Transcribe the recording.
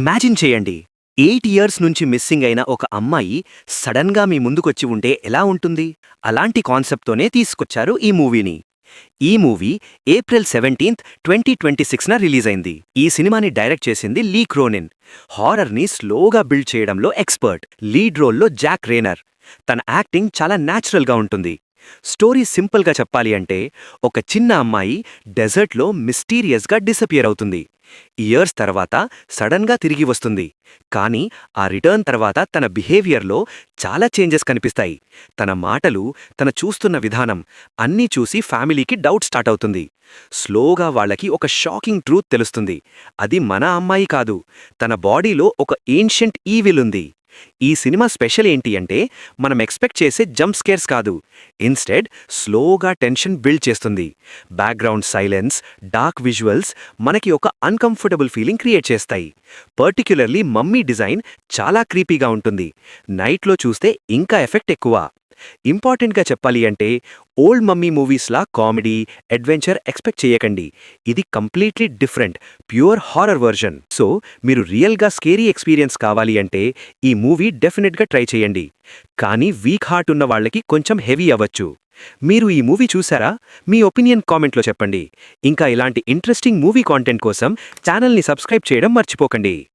Imagine చేయండి 8 years నుంచి missing అయిన ఒక అమ్మాయి సడన్గా మీ ముందుకొచ్చి ఉంటే ఎలా ఉంటుంది? అలాంటి కాన్సెప్ట్తోనే తీసుకొచ్చారు ఈ మూవీని. ఈ మూవీ ఏప్రిల్ 17, 2026న రిలీజ్ అయింది. ఈ సినిమాని డైరెక్ట్ చేసింది లీ క్రోనిన్. హారర్ని స్లోగా బిల్డ్ చేయడంలో ఎక్స్పర్ట్. లీడ్ రోల్లో జాక్ రేనర్. తన యాక్టింగ్ చాలా న్యాచురల్గా ఉంటుంది. స్టోరీ సింపుల్గా చెప్పాలి అంటే, ఒక చిన్న అమ్మాయి డెజర్ట్లో మిస్టీరియస్గా డిసపియర్ అవుతుంది. ఇయర్స్ తర్వాత సడన్గా తిరిగి వస్తుంది. కానీ ఆ రిటర్న్ తర్వాత తన బిహేవియర్లో చాలా చేంజెస్ కనిపిస్తాయి. తన మాటలు, తన చూస్తున్న విధానం అన్నీ చూసి ఫ్యామిలీకి డౌట్ స్టార్ట్ అవుతుంది. స్లోగా వాళ్ళకి ఒక షాకింగ్ ట్రూత్ తెలుస్తుంది. అది మన అమ్మాయి కాదు, తన బాడీలో ఒక ఏన్షియంట్ ఈవిల్ ఉంది. ఈ సినిమా స్పెషల్ ఏంటి అంటే, మనం ఎక్స్పెక్ట్ చేసే జంప్ స్కేర్స్ కాదు. ఇన్స్టెడ్ స్లోగా టెన్షన్ బిల్డ్ చేస్తుంది. బ్యాక్గ్రౌండ్ సైలెన్స్, డార్క్ విజువల్స్ మనకి ఒక అన్కంఫర్టబుల్ ఫీలింగ్ క్రియేట్ చేస్తాయి. పర్టిక్యులర్లీ మమ్మీ డిజైన్ చాలా క్రీపీగా ఉంటుంది. నైట్లో చూస్తే ఇంకా ఎఫెక్ట్ ఎక్కువ. ఇంపార్టెంట్గా చెప్పాలి అంటే, ఓల్డ్ మమ్మీ మూవీస్లా కామెడీ, అడ్వెంచర్ ఎక్స్పెక్ట్ చేయకండి. ఇది completely different, pure horror version. So మీరు రియల్గా స్కేరీ ఎక్స్పీరియన్స్ కావాలి అంటే ఈ మూవీ డెఫినెట్గా ట్రై చేయండి. కానీ వీక్ హార్ట్ ఉన్న వాళ్ళకి కొంచెం హెవీ అవ్వచ్చు. మీరు ఈ మూవీ చూసారా? మీ ఒపీనియన్ కామెంట్లో చెప్పండి. ఇంకా ఇలాంటి ఇంట్రెస్టింగ్ మూవీ కాంటెంట్ కోసం ఛానల్ని సబ్స్క్రైబ్ చేయడం మర్చిపోకండి.